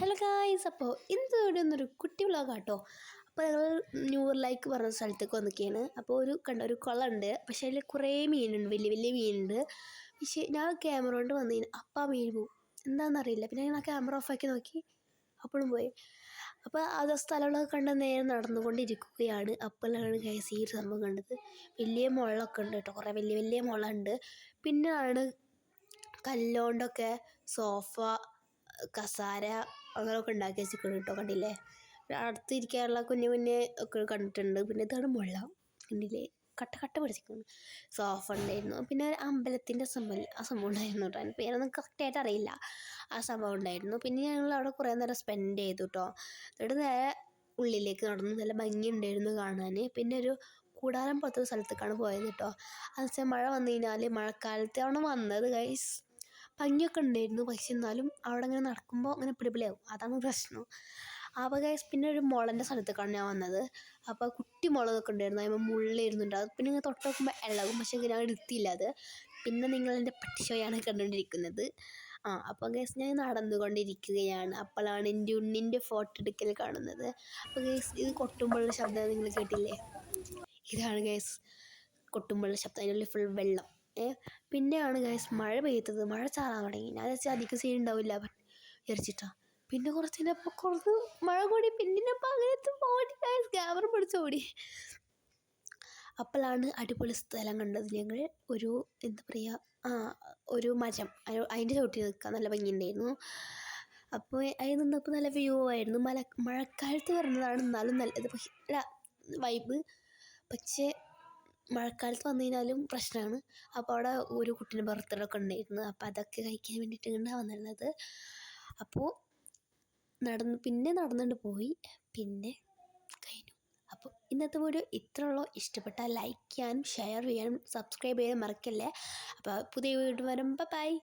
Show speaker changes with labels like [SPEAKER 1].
[SPEAKER 1] Hello guys, അപ്പോൾ ഇന്ന് ഇവിടെ ഒന്നൊരു കുട്ടി വ്ളോഗാട്ടോ. അപ്പോൾ ഞങ്ങൾ ന്യൂറിലേക്ക് പറഞ്ഞ സ്ഥലത്തേക്ക് വന്നിരിക്കുകയാണ്. അപ്പോൾ ഒരു കുളമുണ്ട്, പക്ഷേ അതിൽ കുറേ മീനുണ്ട്, വലിയ വലിയ മീനുണ്ട്. പക്ഷേ ഞാൻ ക്യാമറ കൊണ്ട് വന്നതിന് അപ്പം ആ മീൻ പോവും, എന്താണെന്നറിയില്ല. പിന്നെ ഞാൻ ആ ക്യാമറ ഓഫാക്കി നോക്കി, അപ്പോഴും പോയി. അപ്പോൾ അത് സ്ഥലങ്ങളൊക്കെ കണ്ട് നേരെ നടന്നുകൊണ്ടിരിക്കുകയാണ്. അപ്പോഴാണ് ഗൈസ് ഈ ഒരു സംഭവം കണ്ടത്. വലിയ മുളമൊക്കെ ഉണ്ട് കേട്ടോ, കുറേ വലിയ വലിയ മുളമുണ്ട്. പിന്നെയാണ് കല്ലുകൊണ്ടൊക്കെ സോഫ, കസാര അങ്ങനെയൊക്കെ ഉണ്ടാക്കി വെച്ചിരിക്കണം കേട്ടോ, കണ്ടില്ലേ. അടുത്തിരിക്കാനുള്ള കുഞ്ഞു കുഞ്ഞ് ഒക്കെ കണ്ടിട്ടുണ്ട്. പിന്നെ ഇതാണ് മുള്ള, കണ്ടില്ലേ, കട്ട കട്ട പിടിച്ചിരിക്കുന്നു. സോഫ ഉണ്ടായിരുന്നു. പിന്നെ ഒരു അമ്പലത്തിൻ്റെ ആ സംഭവം ഉണ്ടായിരുന്നു കേട്ടോ. അതിന് പേരൊന്നും കറക്റ്റായിട്ട് അറിയില്ല. ആ സംഭവം ഉണ്ടായിരുന്നു. പിന്നെ ഞങ്ങൾ അവിടെ കുറേ നേരം സ്പെൻഡ് ചെയ്തു കേട്ടോ. എന്നിട്ട് നേരെ ഉള്ളിലേക്ക് നടന്നു. നല്ല ഭംഗിയുണ്ടായിരുന്നു കാണാൻ. പിന്നെ ഒരു കൂടാരം പോലത്തെ സ്ഥലത്തേക്കാണ് പോയത് കേട്ടോ. അത് വെച്ചാൽ മഴ വന്നു കഴിഞ്ഞാൽ, മഴക്കാലത്താണ് വന്നത് ഗൈസ്, ഭംഗിയൊക്കെ ഉണ്ടായിരുന്നു. പക്ഷെ എന്നാലും അവിടെ അങ്ങനെ നടക്കുമ്പോൾ അങ്ങനെ പിടിപിടിയാവും, അതാണ് പ്രശ്നം. അപ്പോൾ ഗൈസ് പിന്നെ ഒരു മുളൻ്റെ സ്ഥലത്തേക്കാണ് ഞാൻ വന്നത്. അപ്പോൾ കുട്ടി മുളകൊക്കെ ഉണ്ടായിരുന്നു, അതിപ്പോൾ മുള്ളായിരുന്നുണ്ട്. അത് പിന്നെ ഇങ്ങനെ തൊട്ട് നോക്കുമ്പോൾ ഇളകും, പക്ഷേ ഞാൻ എടുത്തില്ല അത്. പിന്നെ നിങ്ങളെൻ്റെ പട്ടിഷോയാണ് കണ്ടുകൊണ്ടിരിക്കുന്നത്. അപ്പോൾ ഗൈസ് ഞാൻ നടന്നുകൊണ്ടിരിക്കുകയാണ്. അപ്പോഴാണ് എൻ്റെ ഉണ്ണിൻ്റെ ഫോട്ടോ എടുക്കൽ കാണുന്നത്. അപ്പോൾ ഗൈസ് ഇത് കൊട്ടുമ്പോഴുള്ള ശബ്ദം നിങ്ങൾ കേട്ടില്ലേ, ഇതാണ് ഗൈസ് കൊട്ടുമ്പോഴുള്ള ശബ്ദം. അതിനുള്ളിൽ ഫുൾ വെള്ളം. പിന്നെയാണ് ഗൈസ് മഴ പെയ്തത്, മഴ ചാറാൻ തുടങ്ങി. ഞാൻ വെച്ചാൽ അധികം സീൻ ഉണ്ടാവില്ല വിചാരിച്ചിട്ടാണ്. പിന്നെ കുറച്ച് മഴ കൂടി, പിന്നിപ്പോൾ അങ്ങനത്തെ ഓടി ഗൈസ്, ക്യാമറ പിടിച്ച് ഓടി. അപ്പോഴാണ് അടിപൊളി സ്ഥലം കണ്ടത് ഞങ്ങൾ. എന്താ പറയുക, ഒരു മരം, അതിൻ്റെ ചുവട്ടിൽ നിൽക്കാൻ നല്ല ഭംഗിയുണ്ടായിരുന്നു. അപ്പോൾ അതിൽ നിന്നപ്പോൾ നല്ല വ്യൂ ആയിരുന്നു. മഴക്കാലത്ത് വരുന്നതാണ് എന്നാലും നല്ലത്, പക്ഷേ വൈബ്. പക്ഷേ മഴക്കാലത്ത് വന്നു കഴിഞ്ഞാലും പ്രശ്നമാണ്. അപ്പോൾ അവിടെ ഒരു കുട്ടീൻ്റെ ബർത്ത്ഡേ ഒക്കെ ഉണ്ടായിരുന്നു. അപ്പോൾ അതൊക്കെ കഴിക്കാൻ വേണ്ടിയിട്ട് ഇങ്ങോട്ടാണ് വന്നിരുന്നത്. അപ്പോൾ പിന്നെ നടന്നുകൊണ്ട് പോയി, പിന്നെ കഴിഞ്ഞു. അപ്പോൾ ഇന്നത്തെ വീഡിയോ ഇത്ര ഉള്ളൂ. ഇഷ്ടപ്പെട്ടാൽ ലൈക്ക് ചെയ്യാനും ഷെയർ ചെയ്യാനും സബ്സ്ക്രൈബ് ചെയ്യാനും മറക്കല്ലേ. അപ്പോൾ പുതിയ വീഡിയോ വരുമ്പോൾ ബൈ.